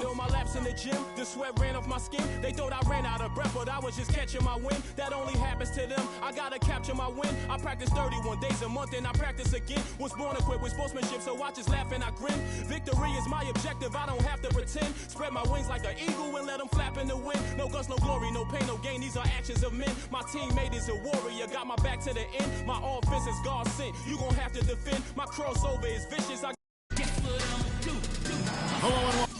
on my laps in the gym, the sweat ran off my skin. They thought I ran out of breath, but I was just catching my wind. That only happens to them. I gotta capture my win. I practice 31 days a month and I practice again. Was born equipped with sportsmanship, so I just laugh and I grin. Victory is my objective, I don't have to pretend. Spread my wings like an eagle and let them flap in the wind. No guts, no glory, no pain, no gain. These are actions of men. My teammate is a warrior, got my back to the end. My offense is God sent. You gon' have to defend. My crossover is vicious. I guess what I'm do. Hello and welcome.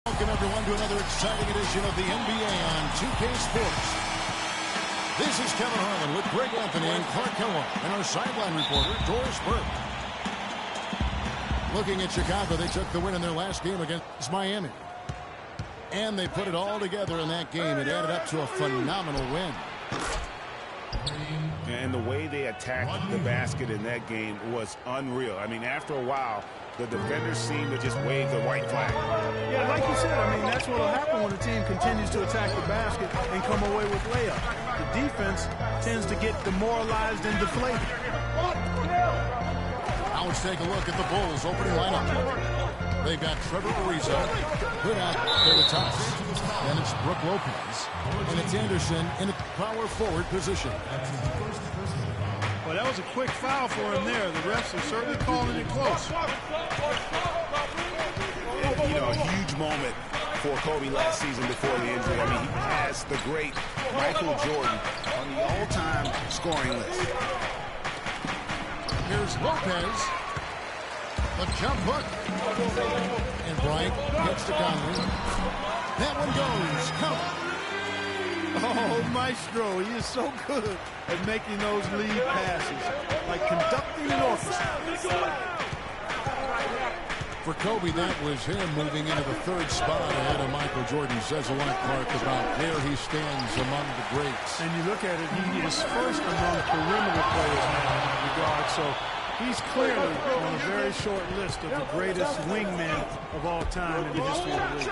Welcome everyone to another exciting edition of the NBA on 2K Sports. This is Kevin Harlan with Greg Anthony and Clark Kellogg and our sideline reporter, Doris Burke. Looking at Chicago, they took the win in their last game against Miami. And they put it all together in that game. It added up to a phenomenal win. And the way they attacked the basket in that game was unreal. I mean, after a while, the defenders seemed to just wave the white flag. Yeah, like you said, I mean, that's what will happen when a team continues to attack the basket and come away with layups. The defense tends to get demoralized and deflated. Now let's take a look at the Bulls' opening lineup. They've got Trevor Ariza, put out to the tops. Then it's Brook Lopez. And it's Anderson in a power forward position. Well, that was a quick foul for him there. The refs are certainly calling it close. You know, a huge moment for Kobe last season before the injury. I mean, he has the great Michael Jordan on the all-time scoring list. Here's Lopez. The jump hook. And Bryant gets to Conley. That one goes. Count. Oh, Maestro, he is so good at making those lead passes, like conducting an orchestra. For Kobe, that was him moving into the third spot ahead of Michael Jordan. Says a lot, Clark, about where he stands among the greats. And you look at it, he is first among perimeter players now in that regard. So he's clearly on a very short list of the greatest wingmen of all time in the history of the league.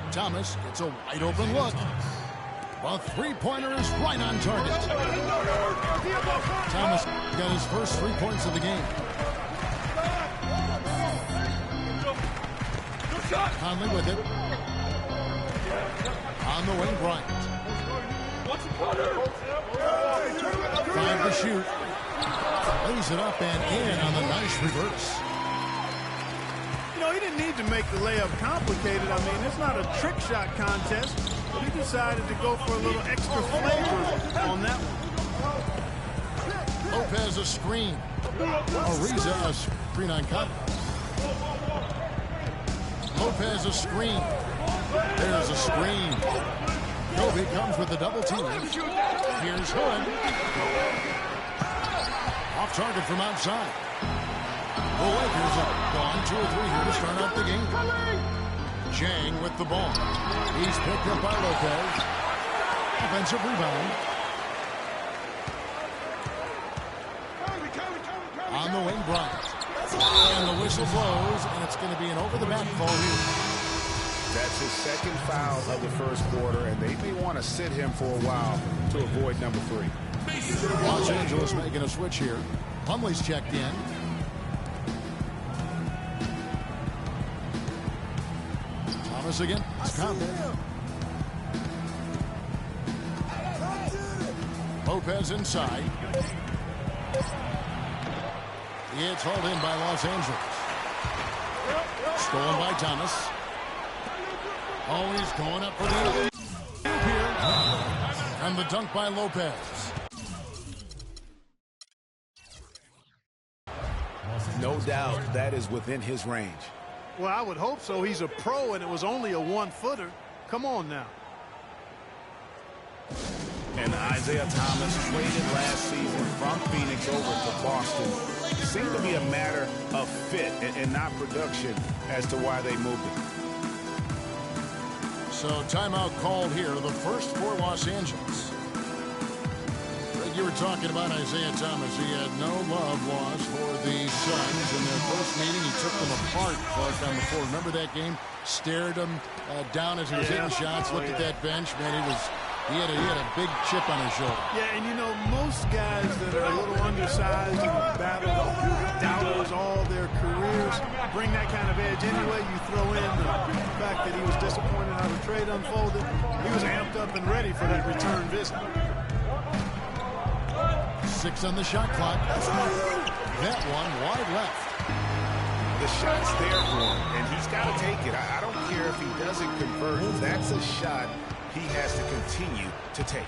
Thomas gets a wide open look. A three-pointer is right on target. Thomas got his first 3 points of the game. Conley with it. On the wing, Bryant. 5 to shoot. Lays it up and in on the nice reverse. You know, he didn't need to make the layup complicated. I mean, it's not a trick shot contest, but he decided to go for a little extra flavor on that one. Lopez a screen. Ariza a screen on cut. Lopez a screen. There's a screen. Kobe comes with the double team. Here's Hood. Off target from outside. The Lakers have gone 2 or 3 here to start out the game. Chang with the ball. He's picked up by Lopez. Offensive rebound. On the wing, Bryant. And the whistle blows, and it's going to be an over-the-back call here. That's his second foul of the first quarter, and they may want to sit him for a while to avoid number 3. Los Angeles making a switch here. Plumlee's checked in. Thomas again. It's Conley. Lopez inside. It's hauled in by Los Angeles. Stolen by Thomas. Oh, he's going up for the other. And the dunk by Lopez. No doubt that is within his range. Well, I would hope so. He's a pro, and it was only a 1-footer. Come on now. And Isaiah Thomas traded last season from Phoenix over to Boston. It seemed to be a matter of fit and not production as to why they moved him. So timeout called here, the first for Los Angeles. Greg You were talking about Isaiah Thomas. He had no love lost for the Suns. In their first meeting, he took them apart, Clark, on the floor. Remember that game? Stared him down as he was hitting shots, looked at that bench. Man, he had a big chip on his shoulder. Yeah, and you know, most guys that are a little undersized and battle doubters all their careers bring that kind of edge anyway. You throw in the fact that he was disappointed how the trade unfolded. He was amped up and ready for that return visit. 6 on the shot clock. That one wide left. The shot's there for him, and he's got to take it. I don't care if he doesn't convert. That's a shot he has to continue to take.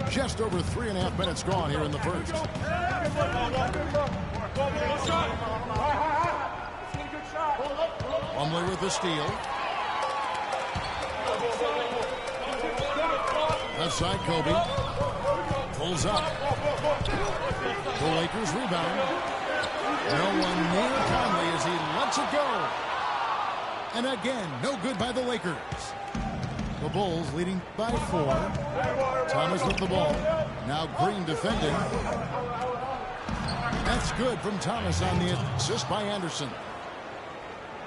Just over 3.5 minutes gone here in the first. Plumlee with the steal. Left side, Kobe. Pulls up. The Lakers rebound. No one near Conley as he lets it go. And again, no good by the Lakers. The Bulls leading by 4. Thomas with the ball. Now Green defending. That's good from Thomas on the assist by Anderson.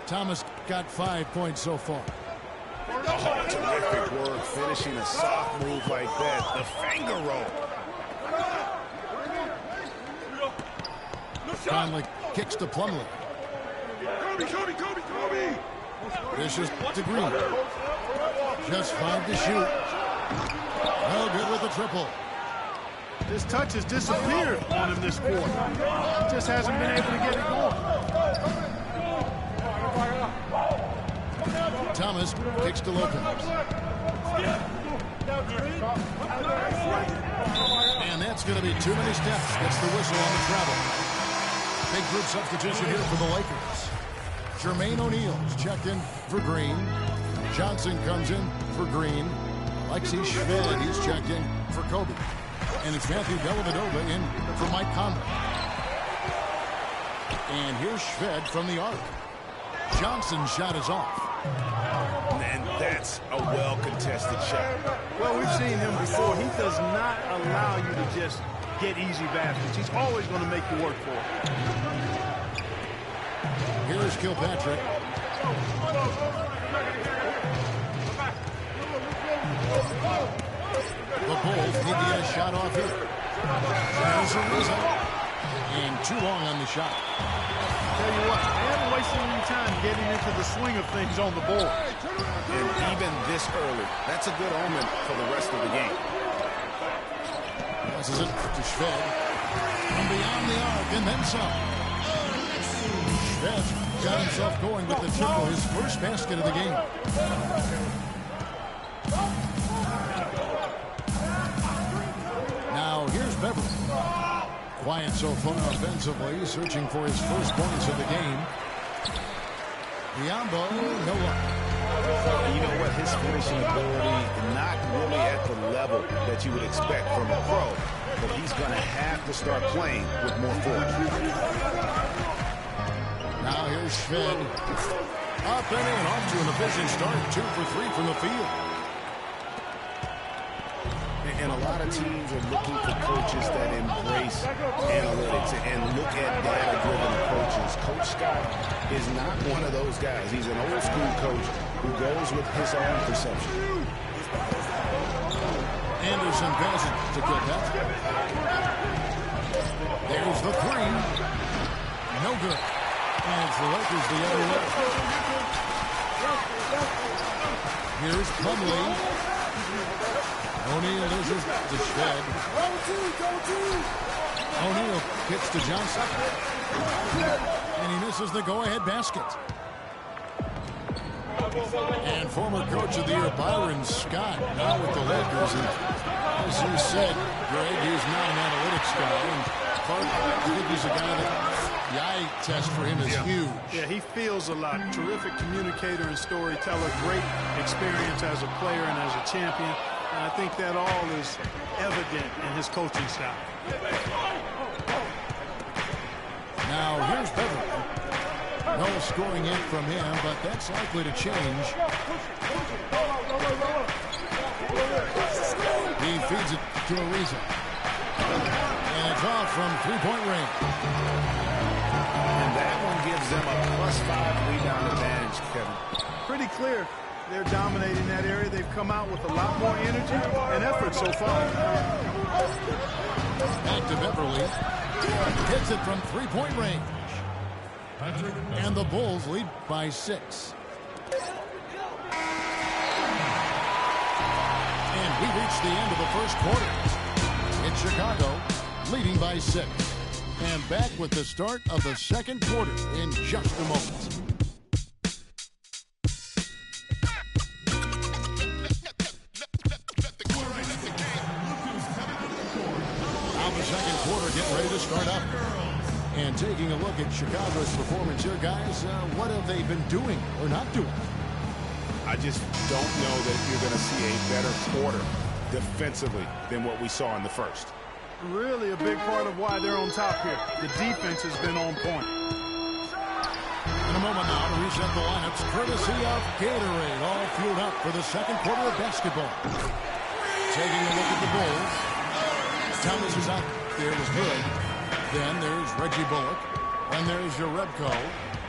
Thomas got 5 points so far. Oh, terrific work finishing a soft move like that. The finger roll. Conley kicks to Plumlee. Kobe. This is to Green. Just 5 to shoot. No good with the triple. His touch has disappeared on him this quarter. He just hasn't been able to get it going. Thomas kicks to Lopez. And that's going to be too many steps. Gets the whistle on the travel. Big group substitution here for the Lakers. Jermaine O'Neal's checked in for Green. Johnson comes in for Green. Lexi Shved, he's checked in for Kobe. And it's Matthew Dellavedova in for Mike Conley. And here's Shved from the arc. Johnson's shot is off. And that's a well-contested shot. Well, we've seen him before. He does not allow you to just get easy baskets. He's always going to make you work for it. Here's Kilpatrick. The Bulls need to get a shot off here. There's a result. And too long on the shot. Tell you what, they haven't wasted any time getting into the swing of things on the board. And even this early, that's a good omen for the rest of the game. Passes it to Shved. From beyond the arc and then some. Shved got himself going with the triple, his first basket of the game. Now here's Beverly. Quiet so far offensively, searching for his first points of the game. Biombo, no luck. You know what? His finishing ability, not really at the level that you would expect from a pro, but he's going to have to start playing with more force. Now here's Shved. Up and in, off to an efficient start. 2 for 3 from the field. And a lot of teams are looking for coaches that embrace analytics and look at data-driven approaches. Coach Scott is not one of those guys. He's an old-school coach who goes with his own perception. Anderson passes to Kilpatrick. There's the 3. No good. And it's the Lakers the other way. Here's Plumlee. O'Neal loses to Shved. O'Neal kicks to Johnson. And he misses the go-ahead basket. And former coach of the year, Byron Scott, now with the Lakers. And as you said, Greg, he's not an analytics guy. And Clark, I think he's a guy that the eye test for him is huge. Yeah, he feels a lot. Terrific communicator and storyteller. Great experience as a player and as a champion. And I think that all is evident in his coaching style. Now, here's Beverly. No scoring yet from him, but that's likely to change. He feeds it to Ariza. And it's off from three-point range. And that one gives them a +5 rebound advantage, Kevin. Pretty clear. They're dominating that area. They've come out with a lot more energy and effort so far. Back to Beverly. Hits it from three-point range. And the Bulls lead by 6. And we reach the end of the first quarter. It's Chicago leading by 6. And back with the start of the second quarter in just a moment. Now the second quarter getting ready to start up. And taking a look at Chicago's performance here, guys, what have they been doing or not doing? I just don't know that you're going to see a better quarter defensively than what we saw in the first. Really a big part of why they're on top here. The defense has been on point. In a moment now to reset the lineups, courtesy of Gatorade, all fueled up for the second quarter of basketball. Taking a look at the Bulls. Thomas is out there, was good. Then there's Reggie Bullock. And there's Jerebko.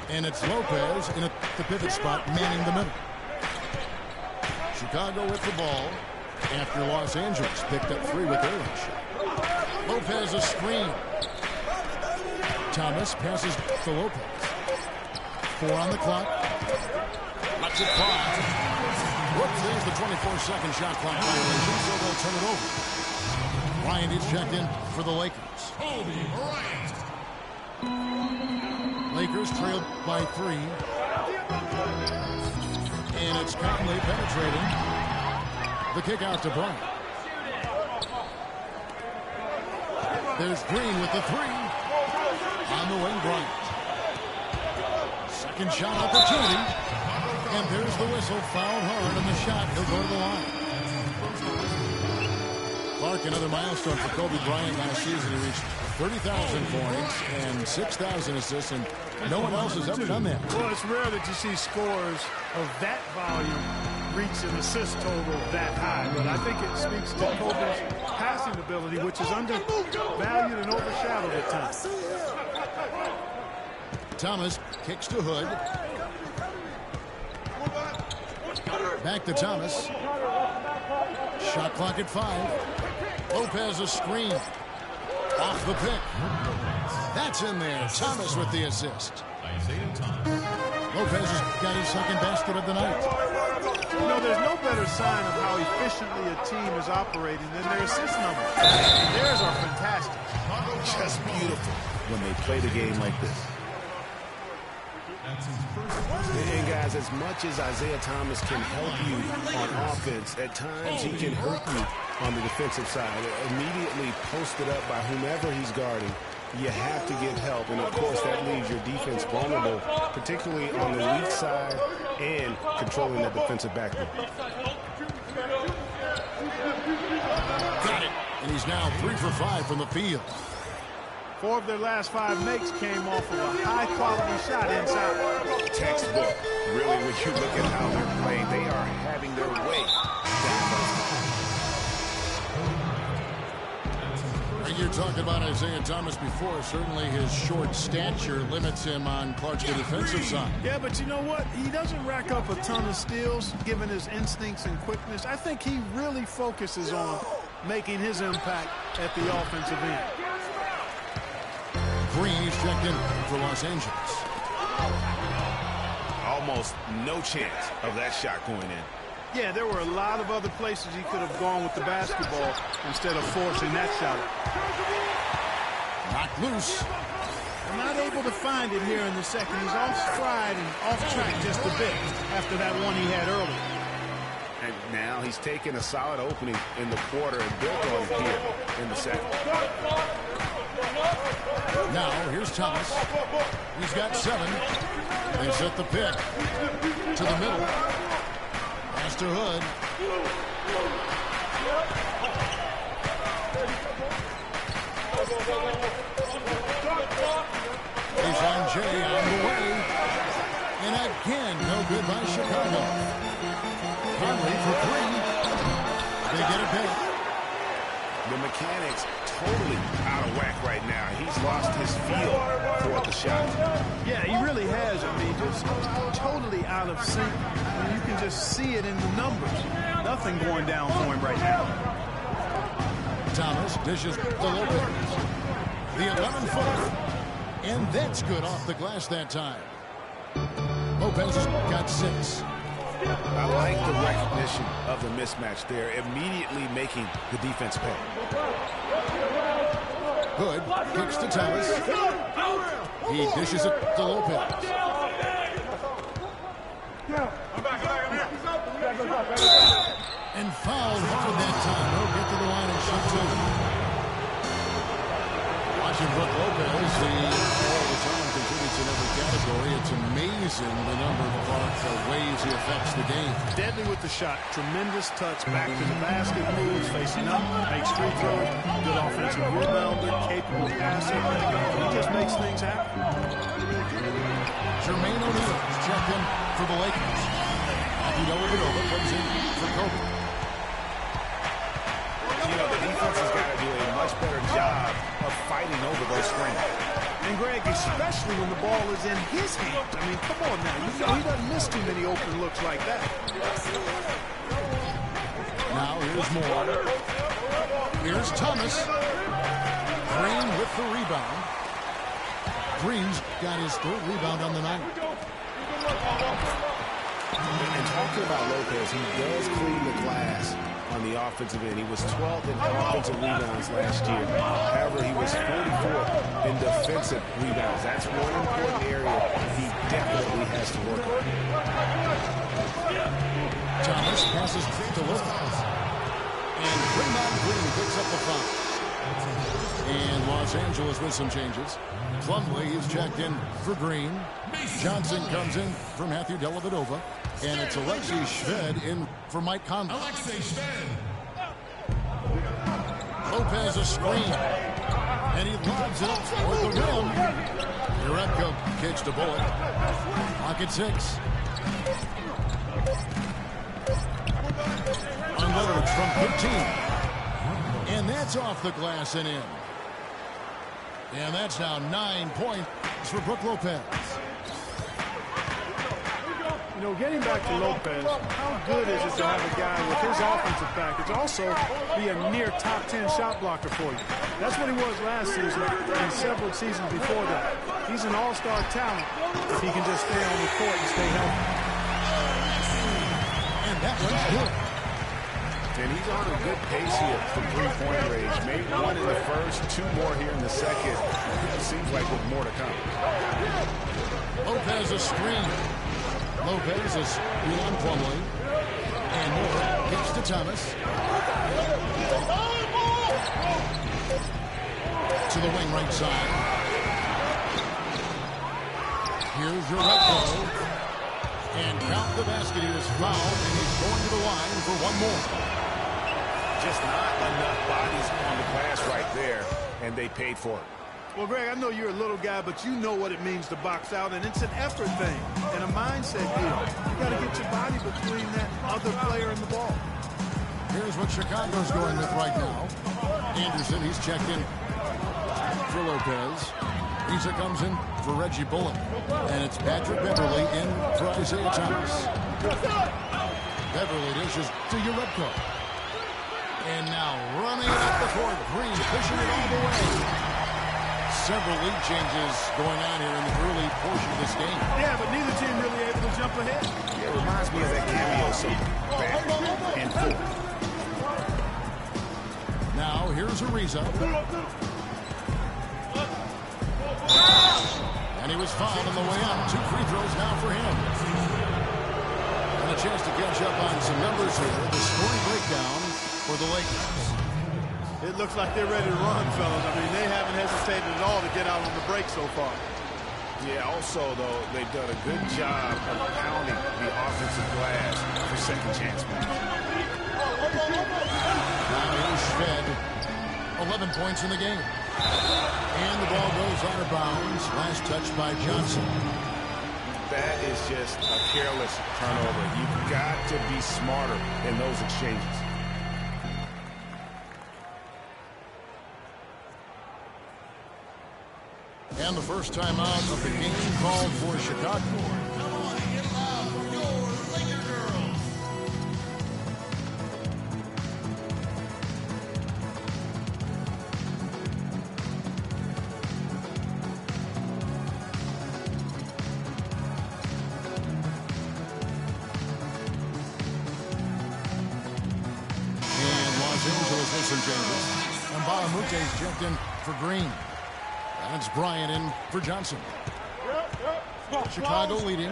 And it's Lopez in the pivot spot, manning the middle. Chicago with the ball after Los Angeles picked up 3 with their last shot. Lopez a screen. Thomas passes to Lopez. 4 on the clock. Lets it fly. Whoops, there's the 24-second shot clock violation, so they'll turn it over. Bryant is checked in for the Lakers. Lakers trailed by 3. And it's Conley penetrating. The kick out to Bryant. There's Green with the 3. On the wing, Bryant. Second shot opportunity. And there's the whistle. Fouled hard on the shot. He'll go to the line. Clark, another milestone for Kobe Bryant last season. He reached 30,000 points and 6,000 assists, and no one else has ever done that. Well, it's rare that you see scores of that volume reach an assist total that high, but I think it speaks to Kobe's passing ability, which is undervalued and overshadowed at times. Thomas kicks to Hood. Back to Thomas. Shot clock at 5. Lopez a screen. Off the pick. That's in there. Thomas with the assist. Lopez has got his second basket of the night. You know, there's no better sign of how efficiently a team is operating than their assist numbers. Theirs are fantastic. Just beautiful when they play the game like this. And guys, as much as Isaiah Thomas can help you on offense, at times he can hurt you on the defensive side. Immediately posted up by whomever he's guarding, you have to get help. And of course, that leaves your defense vulnerable, particularly on the weak side and controlling the defensive backboard. Got it. And he's now 3 for 5 from the field. 4 of their last 5 makes came off of a high-quality shot inside. Textbook. Really, when you look at how they're playing, they are having their way. And you're talking about Isaiah Thomas before. Certainly his short stature limits him on Clark's defensive side. Yeah, but you know what? He doesn't rack up a ton of steals, given his instincts and quickness. I think he really focuses on making his impact at the offensive end. Green is checked in for Los Angeles. Almost no chance of that shot going in. Yeah, there were a lot of other places he could have gone with the basketball instead of forcing that shot. Knocked loose. I'm not able to find it here in the second. He's off stride and off track just a bit after that one he had earlier. And now he's taken a solid opening in the quarter and built on it here in the second. Now, here's Thomas. He's got 7. They set the pick to the middle. Pass to Hood. Baseline J on the way. And again, no good by Chicago. Conley for 3. They get it back. The mechanics totally out of whack right now. He's lost his feel for the shot. Yeah, he really has. I mean, just totally out of sync. I mean, you can just see it in the numbers. Nothing going down for him right now. Thomas dishes to Lopez. The 11-footer. And that's good off the glass that time. Lopez has got 6. I like the recognition of the mismatch there, immediately making the defense pay. Good. Kicks to Thomas. He dishes it to Lopez. And fouled hard that time. He'll get to the line and shoot 2. Watching Brook Lopez, he all the time contributes in every category. It's amazing the number of ways he affects the game. Deadly with the shot. Tremendous touch. Back to the basket. Moves. Facing up. Makes free throws. Good offensive rebounder. Capable passer. He just makes things happen. Jermaine O'Neal checked in for the Lakers. Dellavedova comes in for Kobe. You know, the defense has got to do a much better job of fighting over those screens. And, Greg, especially when the ball is in his hands. I mean, come on now. You know he doesn't miss too many open looks like that. Now here's Moore. Here's Thomas. Green with the rebound. Green's got his 3rd rebound on the night. And talking about Lopez, he does clean the glass on the offensive end. He was 12th in offensive rebounds last year. However, he was 44th in defensive rebounds. That's one important area he definitely has to work on. Thomas passes to Lopez. And Draymond Green picks up the foul. And Los Angeles with some changes. Plumlee is checked in for Green. Johnson comes in for Matthew Dellavedova. And it's Alexei Shved in for Mike Conley. Lopez a screen. And he lobs it up toward the rim. Urebko kicks to Bullock. Pocket 6. Unloads from 15. And that's off the glass and in. And that's now 9 points for Brook Lopez. You know, getting back to Lopez, how good is it to have a guy with his offensive package also be a near top 10 shot blocker for you? That's what he was last season and several seasons before that. He's an all-star talent if he can just stay on the court and stay healthy. And that one's good. And he's on a good pace here from three-point range. Made 1 in the first, 2 more here in the second. It seems like with more to come. Lopez a screen. Lopez is beyond Plumlee. And Moore kicks to Thomas. To the wing right side. Here's Urebko. And count the basket. He was fouled, and he's going to the line for 1 more. Just not enough bodies on the glass right there, and they paid for it. Well, Greg, I know you're a little guy, but you know what it means to box out, and it's an effort thing and a mindset deal. You got to get your body between that other player and the ball. Here's what Chicago's going with right now. Anderson, he's checked in for Lopez. Isa comes in for Reggie Bullock. And it's Patrick Beverly in for Isaiah Thomas. Beverly dishes to Urebko. And now running up the court, Green pushing it all the way. Several lead changes going on here in the early portion of this game. Yeah, but neither team really able to jump ahead. Yeah, it reminds me of that cameo scene. Back and forth. Now here's Ariza. And he was fouled on the way out. 2 free throws now for him. And a chance to catch up on some numbers here. The scoring breakdown for the Lakers. It looks like they're ready to run, fellas. I mean, they haven't hesitated at all to get out on the break so far. Yeah, also, though, they've done a good job of pounding the offensive glass for second chance moves. Now here's Shved. 11 points in the game. And the ball goes out of bounds. Last touch by Johnson. That is just a careless turnover. You've got to be smarter in those exchanges. And the first time out of the game called for Chicago. Come on, get loud for your Laker girls. And Los Angeles with some changes. And Balamute's checked in for Green. That's Bryant in for Johnson. Chicago leading.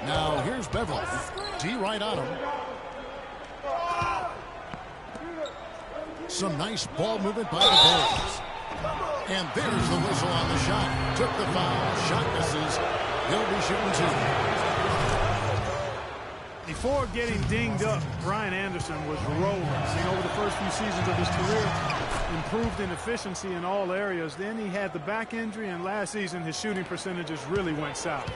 Now here's Beverly. D right on him. Some nice ball movement by the Bulls. And there's the whistle on the shot. Took the foul. Shot misses. He'll be shooting two. Before getting dinged up, Brian Anderson was rolling. Over the first few seasons of his career, improved in efficiency in all areas. Then he had the back injury, and last season his shooting percentages really went south.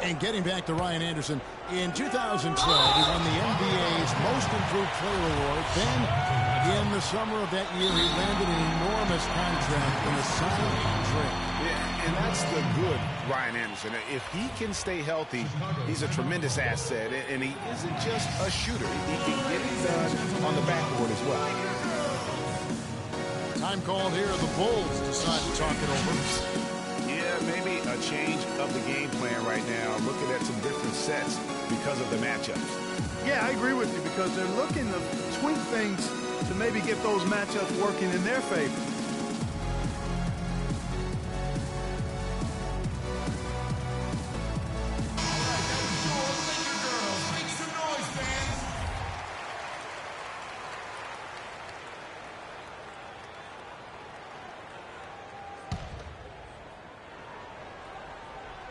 And getting back to Ryan Anderson, in 2012, he won the NBA's Most Improved Player Award. Then, in the summer of that year, he landed an enormous contract in a signing trade. Yeah, and that's the good Ryan Anderson. If he can stay healthy, he's a tremendous asset, and he isn't just a shooter. He can get it done on the backboard as well. Time called here. The Bulls decide to talk it over. Yeah, maybe a change of the game plan right now, looking at some different sets because of the matchups. Yeah, I agree with you, because they're looking to tweak things to maybe get those matchups working in their favor.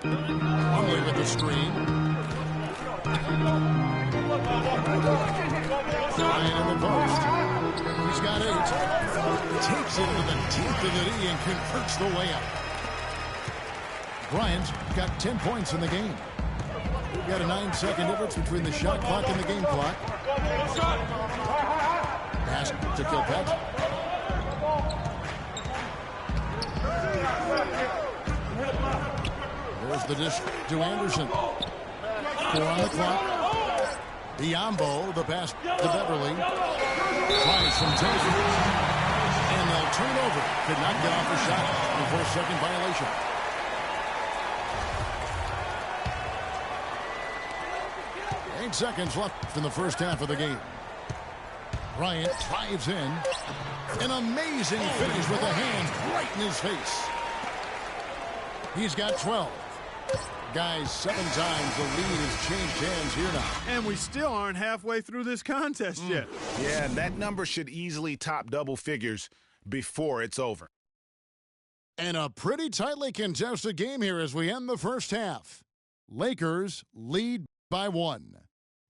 Plumlee with the screen. Bryant in the post. He's got 8. Takes it into the teeth of the knee and converts the layup. Bryant's got 10 points in the game. We've got a 9-second difference between the shot clock and the game clock. Pass to Kilpatrick. There's the dish to Anderson. 4 on the clock. Biombo, the pass to Beverly. Tries from Taylor. And they'll turn over. Could not get off the shot before second violation. Eight seconds left in the first half of the game. Bryant drives in. An amazing finish with a hand right in his face. He's got 12. Guys, 7 times the lead has changed hands here now. And we still aren't halfway through this contest yet. Yeah, and that number should easily top double figures before it's over. And a pretty tightly contested game here as we end the first half. Lakers lead by 1.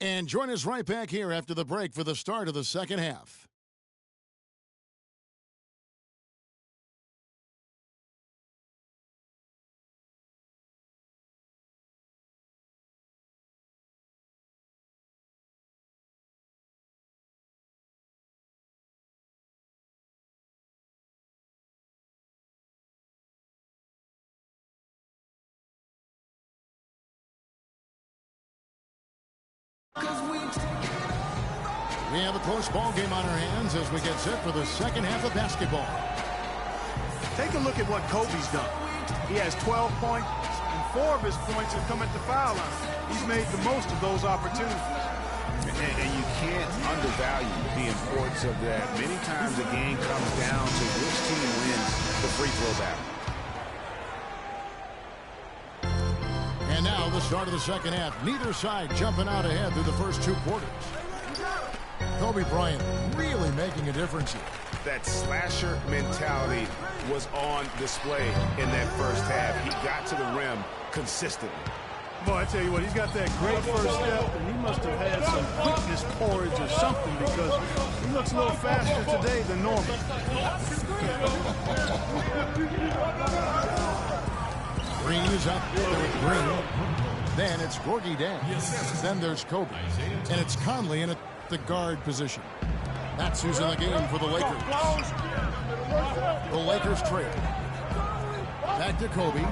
And join us right back here after the break for the start of the second half. We have a close ball game on our hands as we get set for the second half of basketball. Take a look at what Kobe's done. He has 12 points, and 4 of his points have come at the foul line. He's made the most of those opportunities. And you can't undervalue the importance of that. Many times the game comes down to which team wins the free throw battle. And now the start of the second half. Neither side jumping out ahead through the first 2 quarters. Kobe Bryant really making a difference here. That slasher mentality was on display in that first half. He got to the rim consistently. Boy, I tell you what, he's got that great first step, and he must have had some quickness porridge or something, because he looks a little faster today than normal. Green is up with Green. Then it's Gorgie Dan. Then there's Kobe. And it's Conley in the guard position. That's who's in the game for the Lakers. The Lakers trail. Back to Kobe.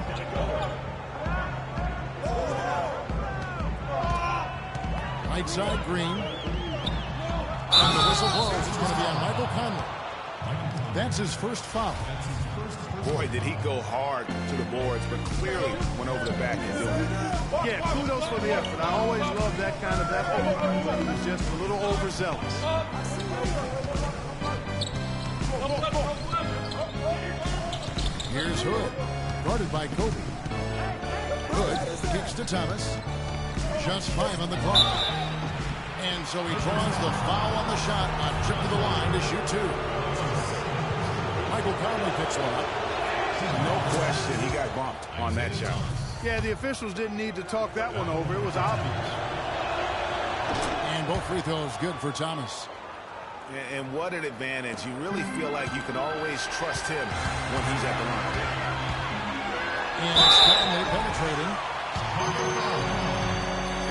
Right side, Green. And the whistle blows. It's going to be on Michael Conley. That's his first foul. Boy, did he go hard to the boards, but clearly went over the back and doing it. Yeah, kudos for the effort. I always love that kind of effort, but he was just a little overzealous. Here's Hood, guarded by Kobe. Hood kicks to Thomas. Just 5 on the clock. And so he draws the foul on the shot on trip to the line to shoot 2. Michael Conley picks one up. No question, he got bumped on that shot. Yeah, the officials didn't need to talk that one over. It was obvious. And both free throws good for Thomas. And what an advantage. You really feel like you can always trust him when he's at the line. And it's Conley penetrating.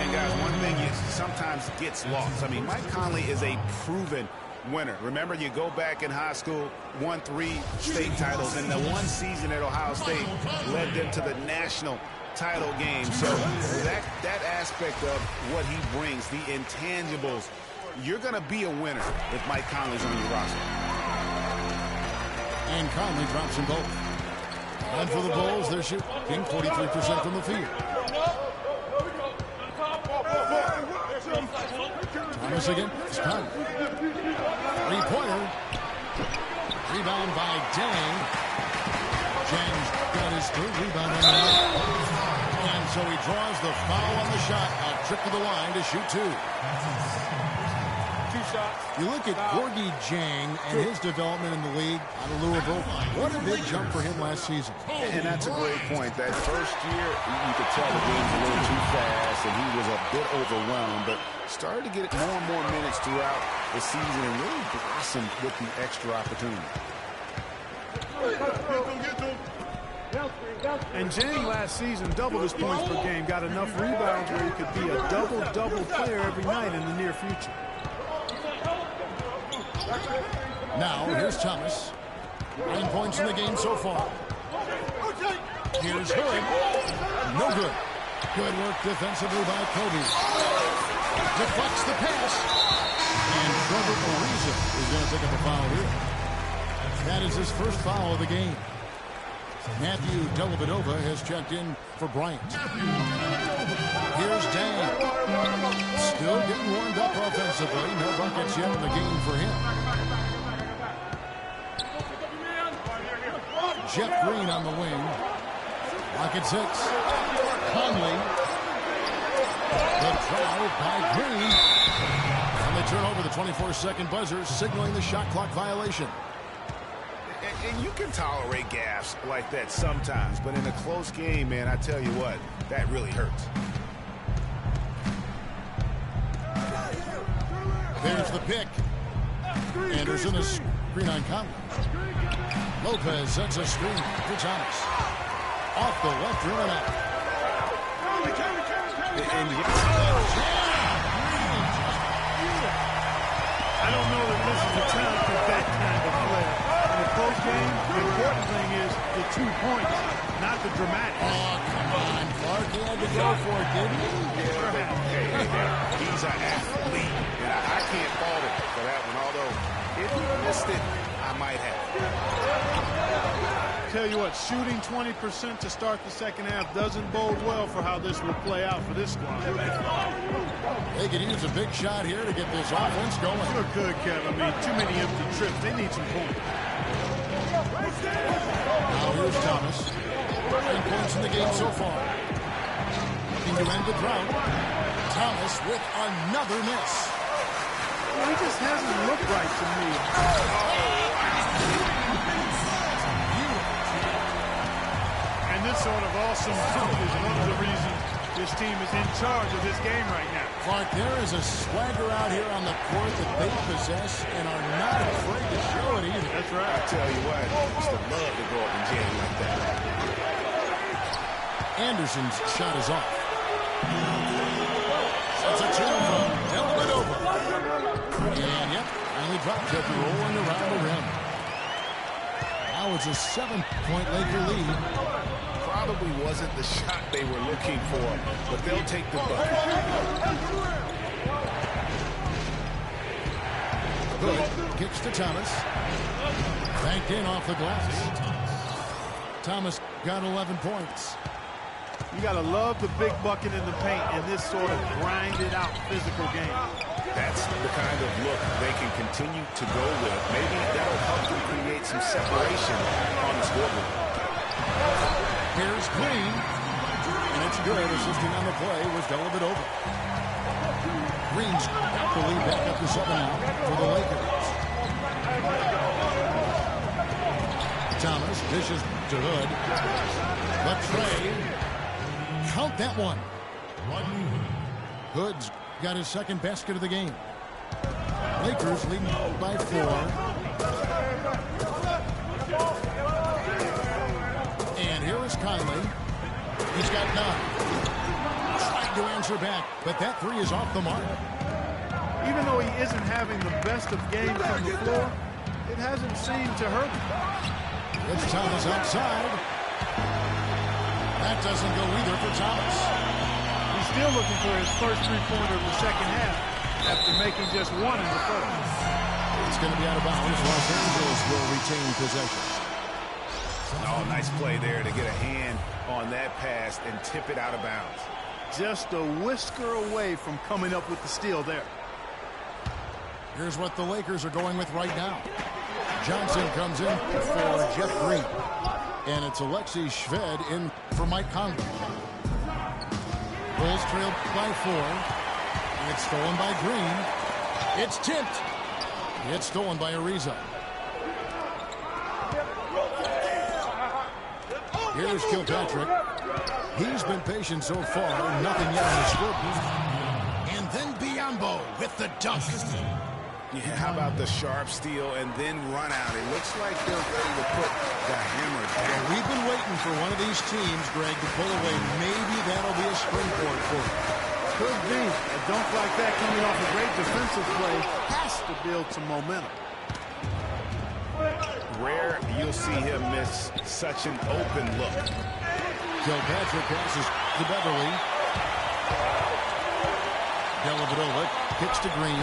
And guys, one thing sometimes gets lost. I mean, Mike Conley is a proven winner. Remember, you go back in high school, won 3 state titles, and the one season at Ohio State led them to the national title game. So that aspect of what he brings, the intangibles, you're going to be a winner if Mike Conley's on your roster. And Conley drops them both. And for the Bulls, they're shooting 43% from the field. Thomas again. It's Conley. Three-pointer. Rebound by Dang. Jang's got his 3rd rebound on the night. And so he draws the foul on the shot. A trip to the line to shoot 2. You look at Gorgie Jang and his development in the league out of Louisville. What a big jump for him last season. And that's a great point. That first year, you could tell the game was a little too fast, and he was a bit overwhelmed, but started to get more and more minutes throughout the season and really blossomed with the extra opportunity. And Jang last season doubled his points per game, got enough rebounds where he could be a double-double player every night in the near future. Now, here's Thomas. 9 points in the game so far. Here's Hood. No good. Good work defensively by Kobe. Deflects the pass. And Trevor Ariza is going to pick up a foul here. That is his first foul of the game. Matthew Dellavedova has checked in for Bryant. Here's Dan. Still getting warmed up offensively. No buckets yet in the game for him. Jeff Green on the wing. Rocket 6. Conley. The try by Green. And they turn over the 24-second buzzer, signaling the shot clock violation. And you can tolerate gaffes like that sometimes, but in a close game, man, I tell you what, that really hurts. There's the pick. Anderson is screen on Conley. Lopez sets a screen for Thomas. Off the left rim and out. I don't know that this is the time for that kind of play. In a close game, the important thing is the 2 points, not the dramatic. Oh, come on, Clark. He had to go for it, didn't he? He's an athlete, and I can't fault him for that one, although if he missed it, I might have. Tell you what, shooting 20% to start the second half doesn't bode well for how this will play out for this squad. They could use a big shot here to get this offense going. You're good, Kevin. I mean, too many empty trips. They need some points. Now here's Thomas. 9 points in the game so far. Looking to end the drought. Thomas with another miss. He just hasn't looked right to me. And this sort of awesome fruit is one of the reasons this team is in charge of this game right now. Clark, there is a swagger out here on the court that they possess and are not afraid to show it either. That's right. I tell you what, I used to love to go up and jam like that. Anderson's shot is off. That's a 2 from Dellavedova. And, yep, finally drop kick rolling around the rim. Now it's a 7-point Laker lead. Probably wasn't the shot they were looking for, but they'll take the bucket. Good. Kicks to Thomas. Banked in off the glass. Thomas got 11 points. You got to love the big bucket in the paint in this sort of grinded-out physical game. That's the kind of look they can continue to go with. Maybe that'll help them create some separation on the scoreboard. Here's Green. And it's good. Assisting on the play was Dellavedova. Green's got the lead back up to 7 now for the Lakers. Thomas dishes to Hood. But Trey, count that one. Hood's got his second basket of the game. Lakers leading by 4. And here is Conley. He's got 9. Tried to answer back, but that 3 is off the mark. Even though he isn't having the best of games on the floor, it hasn't seemed to hurt him. It's Thomas outside. That doesn't go either for Thomas. He's still looking for his first three-pointer of the second half after making just 1 in the first. It's going to be out of bounds. Los Angeles will retain possession. Oh, nice play there to get a hand on that pass and tip it out of bounds. Just a whisker away from coming up with the steal there. Here's what the Lakers are going with right now. Johnson comes in for Jeff Green. And it's Alexei Shved in for Mike Conley. Bulls trailed by 4. And it's stolen by Green. It's tipped. It's stolen by Ariza. Here's Kilpatrick. He's been patient so far. Nothing yet on the scoreboard. And then Biyombo with the dunk. Yeah, how about the sharp steal and then run out? It looks like they're ready to put the hammer down. Well, we've been waiting for one of these teams, Greg, to pull away. Maybe that'll be a springboard for them. Could be. A dunk like that coming off a great defensive play has to build some momentum. Rare you'll see him miss such an open look. Kilpatrick passes to Beverly. Dellavedova kicks to Green.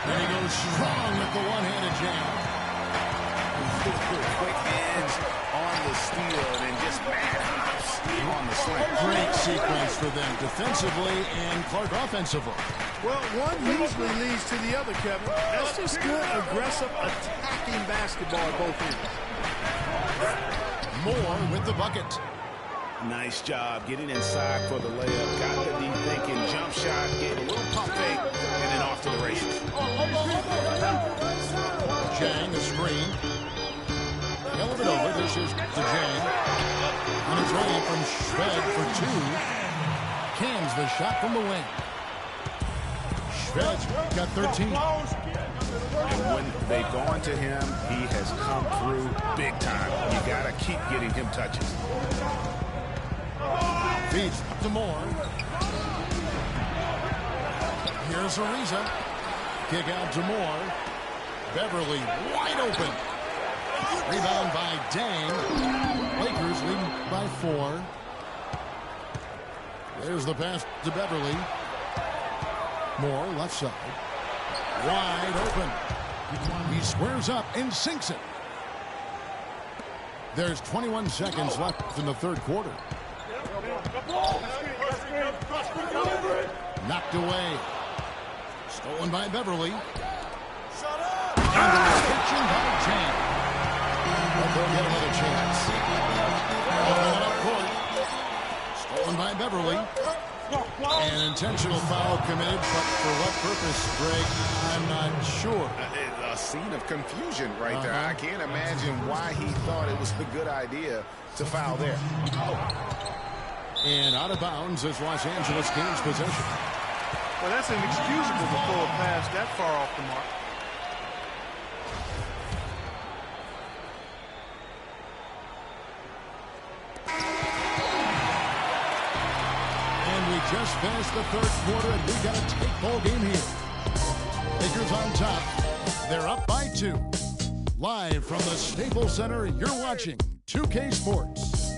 And he goes strong with the one-handed jam. Quick hands on the steal and then just mad hops on the slam. Great sequence for them defensively and Clark offensively. Well, one usually leads to the other, Kevin. That's just good, aggressive, attacking basketball at both ends. Moore with the bucket. Nice job getting inside for the layup. Got the deep thinking jump shot, gave a little pump fake, and then off to the races. Jang, a screen. Dellavedova dishes to Jang. On his way from Shved for 2. Cans the shot from the wing. Shved's got 13. And when they've gone to him, he has come through big time. You got to keep getting him touches. Feeds to Moore. Here's Ariza. Kick out to Moore. Beverly wide open. Rebound by Dang. Lakers leading by 4. There's the pass to Beverly. Moore left side. Wide open. He squares up and sinks it. There's 21 seconds left in the third quarter. Knocked away. Stolen by Beverly. Under restriction by Chan. But they'll get another chance. Over up court. Stolen by Beverly. An intentional foul committed, but for what purpose, Greg, I'm not sure. A scene of confusion right there. I can't imagine why he thought it was a good idea to foul there. And out of bounds as Los Angeles gains possession. Well, that's inexcusable to pull a pass that far off the mark. And we just finished the third quarter, and we got a tight ball game here. Lakers on top. They're up by 2. Live from the Staples Center, you're watching 2K Sports.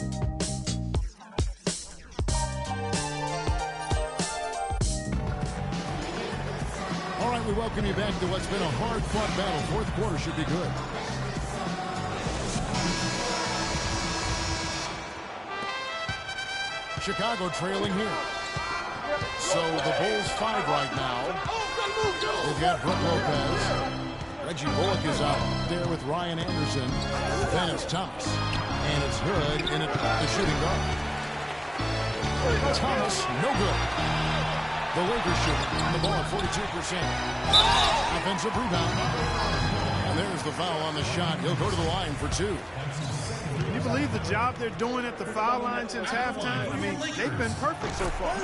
All right, we welcome you back to what's been a hard-fought battle. Fourth quarter should be good. Chicago trailing here. So the Bulls 5 right now. They've got Brook Lopez. Reggie Bullock is out there with Ryan Anderson. Then it's Thomas. And it's Hood in at the shooting guard. Thomas, no good. The Lakers shooting on the ball, 42%. Offensive rebound. And there's the foul on the shot. He'll go to the line for 2. Can you believe the job they're doing at the foul line since halftime? I mean, they've been perfect so far.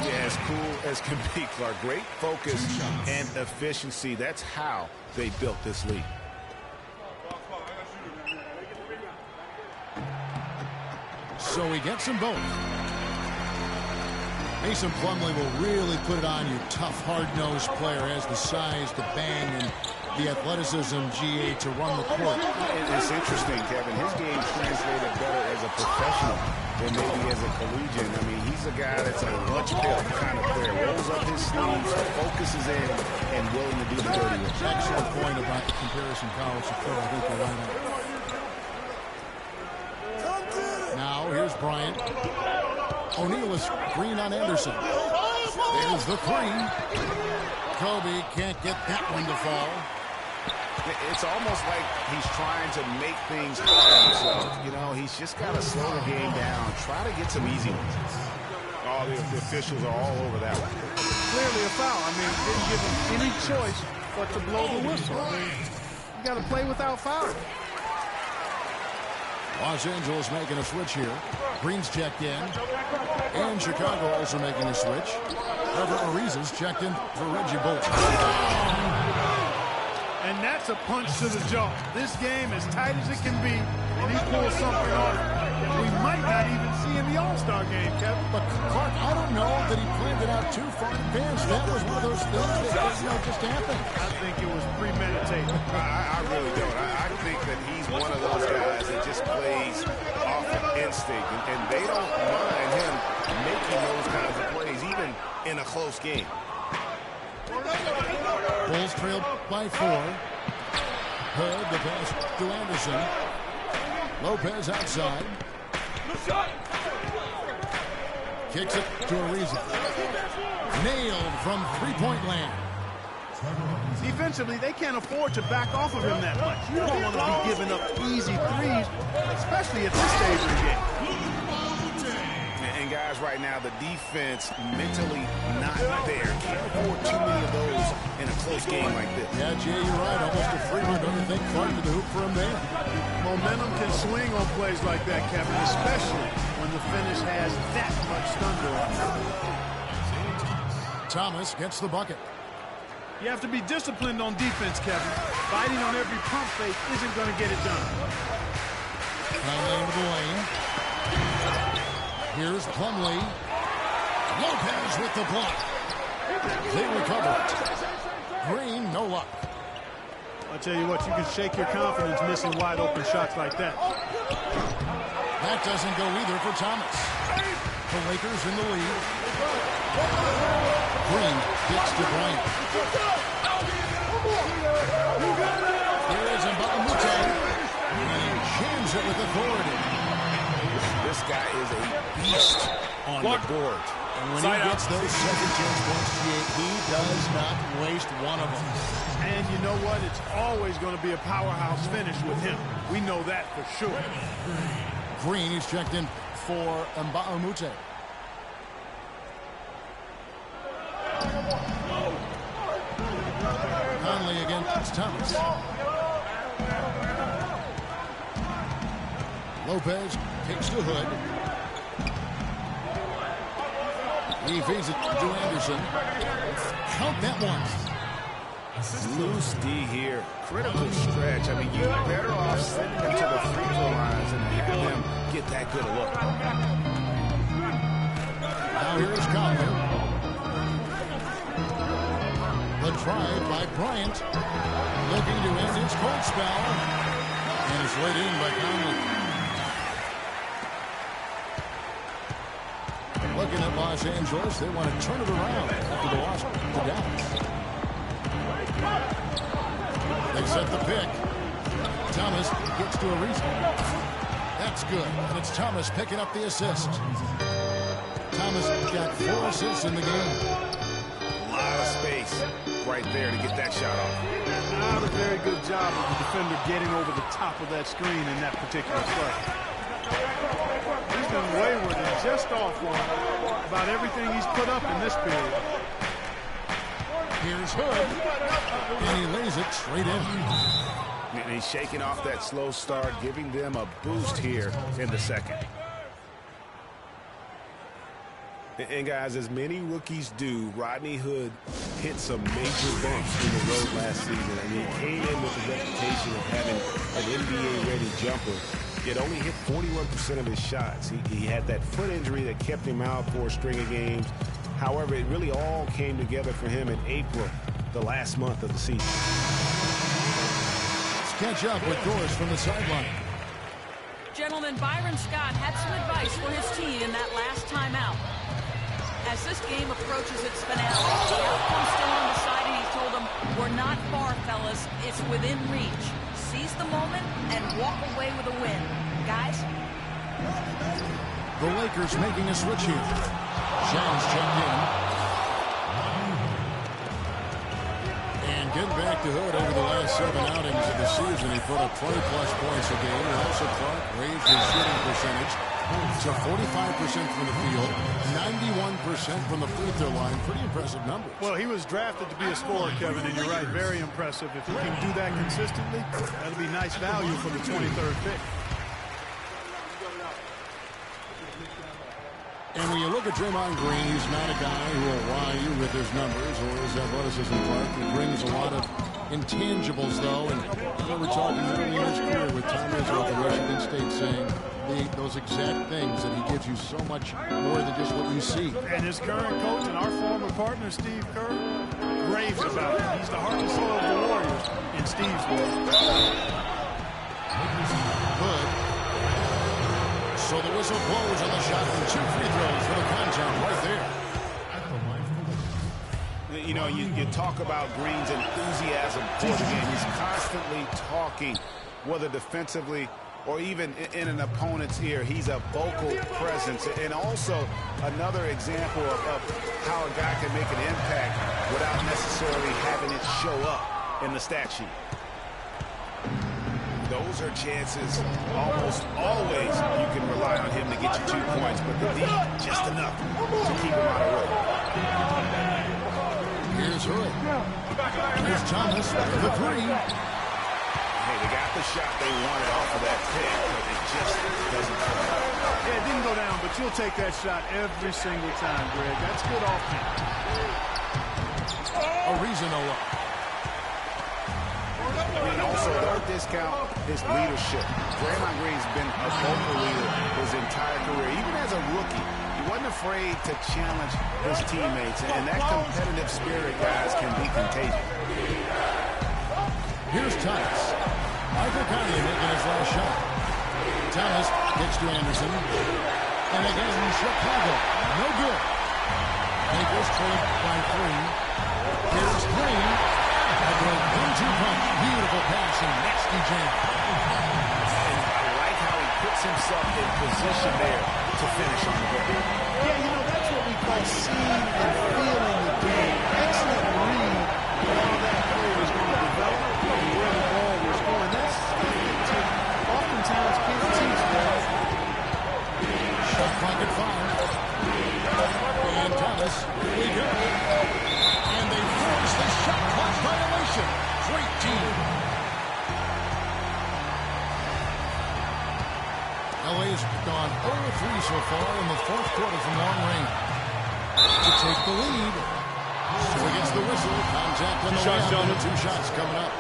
Yeah, as cool as can be, Clark. Great focus and efficiency. That's how they built this league. So he gets them both. Mason Plumlee will really put it on you. Tough, hard-nosed player, has the size to bang and the athleticism, GA, to run the court. It's interesting, Kevin. His game translated better as a professional than maybe as a collegiate. I mean, he's a guy that's a much-built kind of player. Rolls up his sleeves, focuses in, and willing to do the dirty work. Excellent point about the comparison, college to pro. I think you're right on. Now, here's Bryant. O'Neal is green on Anderson. There's the 3. Kobe can't get that one to fall. It's almost like he's trying to make things hard on himself. You know, he's just got to slow the game down. Try to get some easy ones. Oh, the officials are all over that one. Clearly a foul. I mean, didn't give him any choice but to blow the whistle. I mean, you got to play without fouling. Los Angeles making a switch here. Green's checked in. And Chicago also making a switch. Trevor Ariza's checked in for Reggie Bullock. And that's a punch to the jaw. This game as tight as it can be, and he pulls something off we might not even see in the All-Star game, Kevin. But Clark, I don't know that he planned it out too far in advance. That was one of those things that just happened. I think it was premeditated. I really don't. I think that he's one of those guys that just plays off of instinct, and they don't mind him making those kinds of plays, even in a close game. Bulls trailed by 4. Hood, the pass to Anderson. Lopez outside. Kicks it to Ariza. Nailed from three-point land. Defensively, they can't afford to back off of him that much. You don't want to be giving up easy threes, especially at this stage of the game. And guys, right now, the defense mentally not there. Can't afford too many of those in a close game like this. Yeah, Jay, you're right. Almost a free run. Don't you think Clark to the hoop for him there? Momentum can swing on plays like that, Kevin, especially when the finish has that much thunder on it. Thomas gets the bucket. You have to be disciplined on defense, Kevin. Fighting on every pump fake isn't going to get it done. Plumlee into the lane. Here's Plumlee. Lopez with the block. They recover it. Green, no luck. I'll tell you what, you can shake your confidence missing wide open shots like that. That doesn't go either for Thomas. The Lakers in the lead. Green gets to Bryant. Here is Mbamute. And he jams it with authority. This guy is a beast on the board. And when he gets those second chance points, he does not waste one of them. And you know what? It's always going to be a powerhouse finish with him. We know that for sure. Green is checked in for Mbamute. Conley against Thomas. Lopez takes to Hood. He feeds it to Anderson. Count that one. Loose D here. Critical stretch. I mean, you're better off sending them to the free throw lines and having them get that good a look. Now here's Conley. The Solid drive by Bryant. Looking to end his cold spell. And it's laid in by Conley. Looking at Los Angeles, they want to turn it around after the loss to Dallas. They set the pick. Thomas gets to a reset. That's good. And it's Thomas picking up the assist. Thomas got 4 assists in the game. A lot of space right there to get that shot off. Not a very good job of the defender getting over the top of that screen in that particular play. He's been wayward and just off one about everything he's put up in this period. Here's Hood. And he lays it straight in. And he's shaking off that slow start, giving them a boost here in the second. And guys, as many rookies do, Rodney Hood hit some major bumps in the road last season. I mean, he came in with the reputation of having an NBA-ready jumper, yet only hit 41% of his shots. He had that foot injury that kept him out for a string of games. However, it really all came together for him in April, the last month of the season. Let's catch up with Doris from the sideline. Gentlemen, Byron Scott had some advice for his team in that last timeout. As this game approaches its finale, the outcome's still on the side, and he told them, "We're not far, fellas. It's within reach. Seize the moment and walk away with a win." Guys? The Lakers making a switch here. Shams checked in. And getting back to Hood over the last 7 outings of the season, he put up 20-plus points a game. And also Clark raised his shooting percentage to 45% from the field, 91% from the free throw line. Pretty impressive numbers. Well, he was drafted to be a scorer, Kevin, and you're right, very impressive. If he can do that consistently, that'll be nice value for the 23rd pick. And when you look at Draymond Green, he's not a guy who will wow you with his numbers or his athleticism, Clark. He brings a lot of intangibles, though. And we were talking early in his career with Tom Izzo at Washington State saying those exact things, that he gives you so much more than just what you see. And his current coach and our former partner, Steve Kerr, raves about him. He's the heart and soul of the Warriors in Steve's world. Good. So the whistle blows on the shot and 2 free throws for the contact right there. You know, you talk about Green's enthusiasm for the game. He's constantly talking, whether defensively or even in an opponent's ear. He's a vocal presence. And also another example of how a guy can make an impact without necessarily having it show up in the stat sheet. Those are chances almost always you can rely on him to get you 2 points, but the D just enough to keep him out of work. Here's Hood. Here's Thomas with the 3. Hey, they got the shot they wanted off of that pick, but it just doesn't come out. Yeah, it didn't go down, but you'll take that shot every single time, Greg. That's good offense. Arizona. I mean, also, don't discount his leadership. Draymond Green's been a vocal leader his entire career. Even as a rookie, he wasn't afraid to challenge his teammates. And that competitive spirit, guys, can be contagious. Here's Thomas. Michael Conley making his last shot. Thomas gets to Anderson. And again, Chicago. No good. Lakers trade by 3. Here's Green. A great 1-2 punch. Beautiful pass and nasty jam. And I like how he puts himself in position there to finish on the ball. Yeah, you know, that's what we call seeing and feeling the game. Excellent read on how that play was going to develop and where the ball was going. That's something that oftentimes kids teach, guys. Shot clock at 5. And Thomas, here we go. And they force the shot clock violation. Great team. LA's gone 0-3 so far in the 4th quarter from long range. To take the lead. So he gets the whistle. Contact on the way out. 2 shots coming up.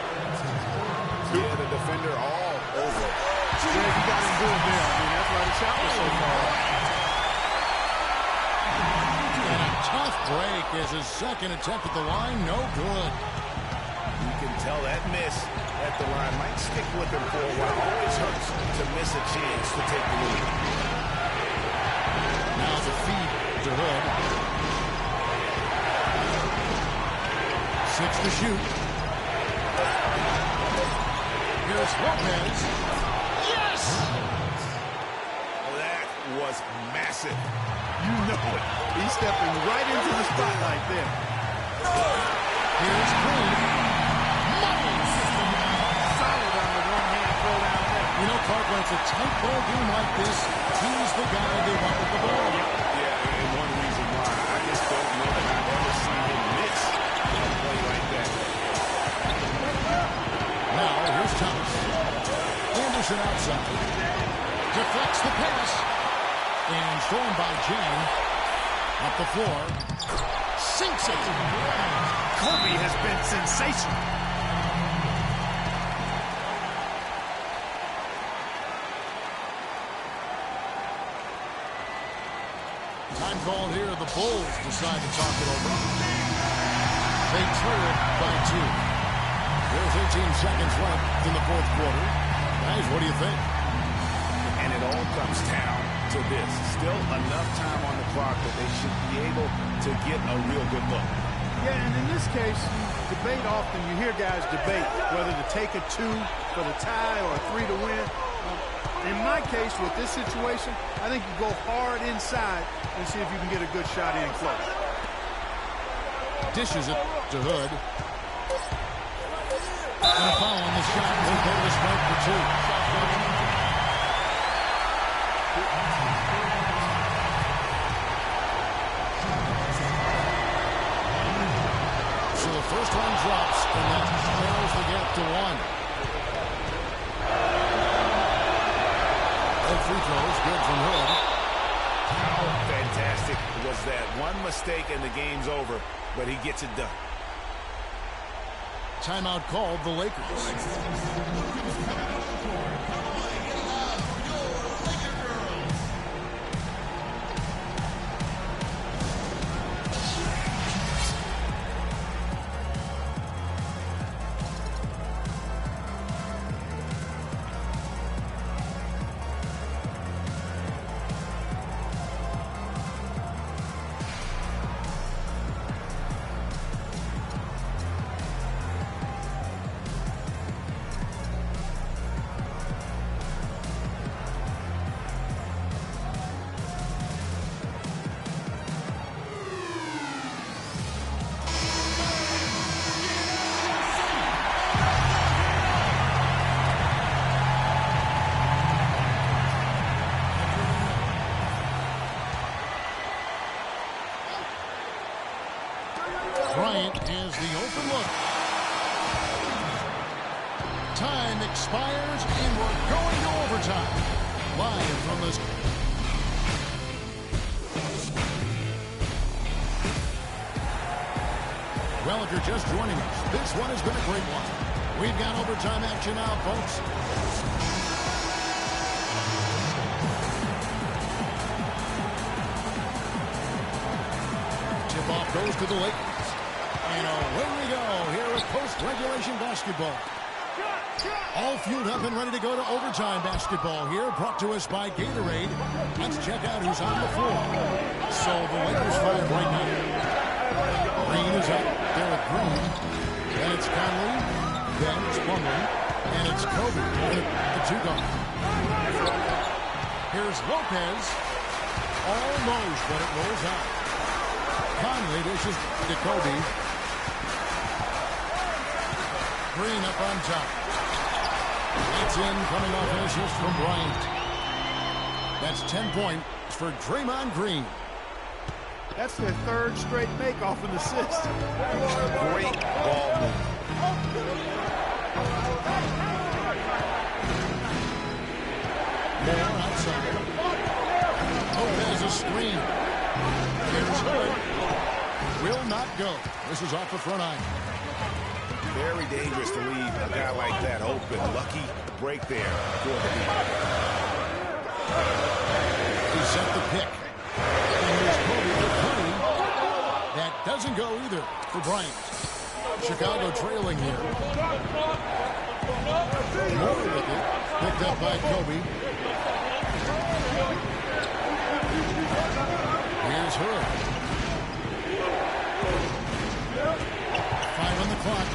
Yeah, the defender all over. Yeah, you got him good there. I mean, that's why the shot was so far. And a tough break, is his second attempt at the line. No good. You can tell that miss at the line might stick with him for a while. Always hurts to miss a chance to take the lead. Now the feed to Hood. 6 to shoot. Here's Lopez. Yes! That was massive. You know it. He's stepping right into the spotlight there. Here's Green. Solid on the one-hand throw down there. You know, Clark, when it's a tight ball game like this, he's the guy they want with the ball. Yeah, and one reason why I just don't know that I've ever seen him miss a play like that. Now, here's Thomas. Anderson outside. Deflects the pass. And thrown by Jang. Up the floor. Sinks it. Kobe has been sensational. Time called here. The Bulls decide to talk it over. They trail it by 2. There's 18 seconds left in the fourth quarter. Guys, what do you think? And it all comes down to this. Still enough time on the clock that they should be able to get a real good look. Yeah, and in this case, you debate often. You hear guys debate whether to take a 2 for the tie or a 3 to win. In my case, with this situation, I think you go hard inside and see if you can get a good shot in close. Dishes it to Hood. And a foul on the shot. Will go to strike for 2. So the first one drops, and that narrows the gap to 1. Free throws, good from Hood. How fantastic was that? One mistake and the game's over, but he gets it done. Timeout called the Lakers. Bryant is the open look. Time expires, and we're going to overtime. Live from this. Well, if you're just joining us, this one has been a great one. We've got overtime action now, folks. Tip-off goes to the Lakers. And away we go here with post-regulation basketball. All fueled up and ready to go to overtime basketball here, brought to us by Gatorade. Let's check out who's on the floor. So the Lakers fire right now. Green is up there with Green. Then it's Conley. Then it's Plumlee. And it's Kobe with the 2-guard. Here's Lopez. Almost, but it rolls out. Conley dishes to Kobe. Green up on top. It's in, coming off an assist from Bryant. That's 10 points for Draymond Green. That's their third straight make off an assist. Great ball move. More outside. Lopez a screen. Here's Hood. Will not go. This is off the front iron. Very dangerous to leave a guy like that open. Lucky break there. Good. He set the pick. And here's Kobe with 20. That Doesn't go either for Bryant. Chicago trailing here. Moore with it. Picked up by Kobe. Here's Hood. 5 on the clock.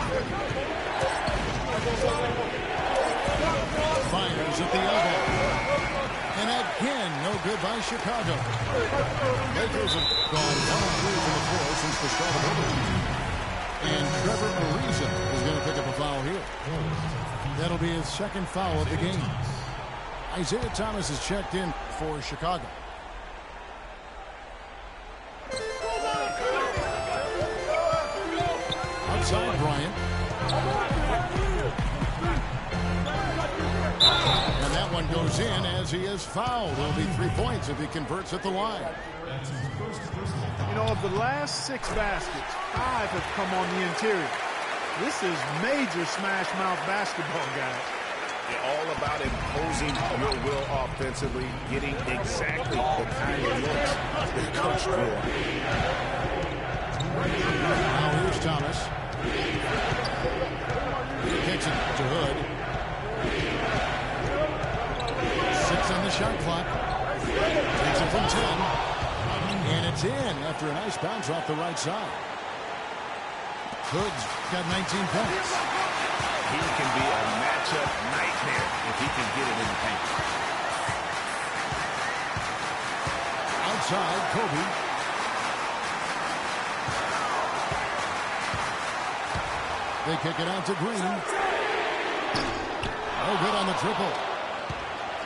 Fires at the elbow. And again, no good by Chicago. Lakers have gone 1-3 from the floor since the start of overtime. And Trevor Ariza is going to pick up a foul here. That'll be his second foul of the game. Isaiah Thomas is checked in for Chicago. Outside Bryant. And that one goes in as he is fouled. It'll be 3 points if he converts at the line. You know, of the last 6 baskets, 5 have come on the interior. This is major smash mouth basketball, guys. All about imposing your will offensively, getting exactly the kind of looks that Coach drew. Now here's Thomas. He kicks it to Hood. 6 on the shot clock. Takes it from 10. And it's in after a nice bounce off the right side. Hood's got 19 points. He can be a matchup nightmare if he can get it in the paint. Outside, Kobe. They kick it out to Green. Oh, good on the triple.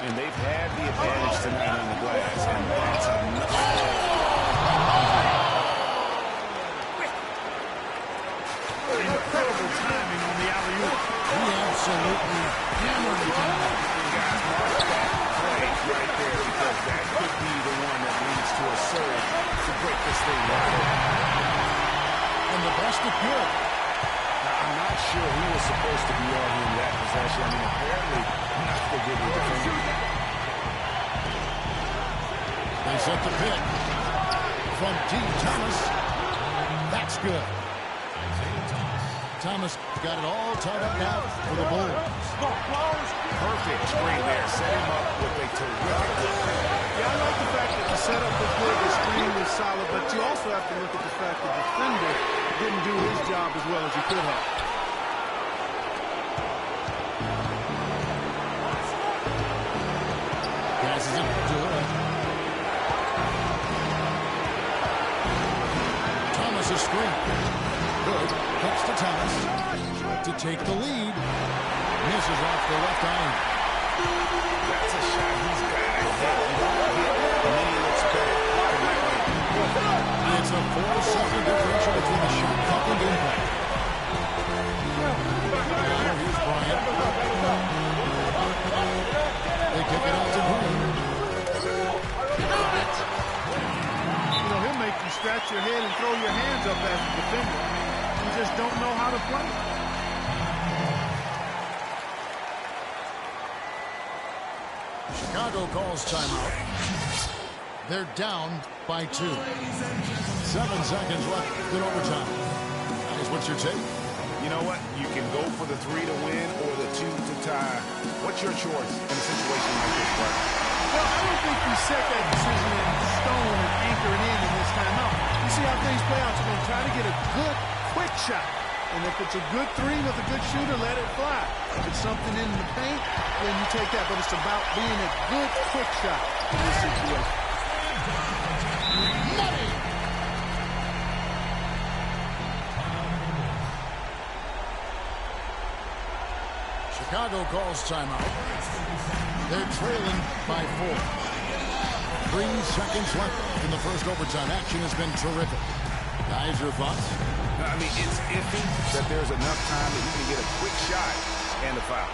And they've had the advantage tonight on the glass, and that's enough. Incredible timing on the alley-oop. He absolutely hammered it tonight. Guys, mark that play right there, because that could be the one that leads to a surge to break this thing wide open. And the best of good. I'm not sure who was supposed to be on him that possession. I mean, apparently not the good defender. They set the pick from D. Thomas. That's good. Thomas got it all tied up now for the Bulls. Perfect screen there. Set him up with a terrific look. Yeah, I like the fact that the setup was good, the screen was solid, but you also have to look at the fact that the defender didn't do his job as well as he could have. Passes it to Hood. Thomas is screened. Hood cuts to Thomas to take the lead. Misses off the left iron. That's a shot he's got to hit. Many looks better. It's a 4-second differential between the shot clock and impact. Now here's Bryant. They kick it out to Green. You know, he'll make you scratch your head and throw your hands up as a defender. You just don't know how to play. Chicago calls timeout. They're down by 2. 7 seconds left in overtime. Guys, what's your take? You know what? You can go for the 3 to win or the 2 to tie. What's your choice in a situation like this, Clark? Well, I don't think you set that decision in stone and anchor it in this timeout. You see how things play out. You're going to try to get a good, quick shot. And if it's a good 3 with a good shooter, let it fly. If it's something in the paint, then you take that. But it's about being a good, quick shot in this situation. Money! Chicago calls timeout. They're trailing by 4. 3 seconds left in the first overtime. Action has been terrific. Guys, your thoughts? I mean, it's iffy that there's enough time that you can get a quick shot and a foul.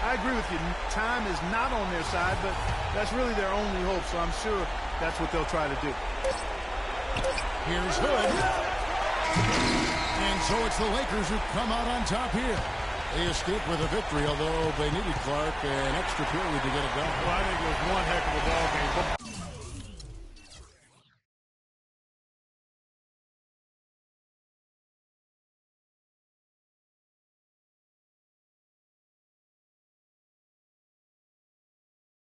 I agree with you. Time is not on their side, but that's really their only hope, so I'm sure that's what they'll try to do. Here's Hood. And so it's the Lakers who come out on top here. They escape with a victory, although they needed Clark an extra period to get it done. Well, I think it was one heck of a ball game.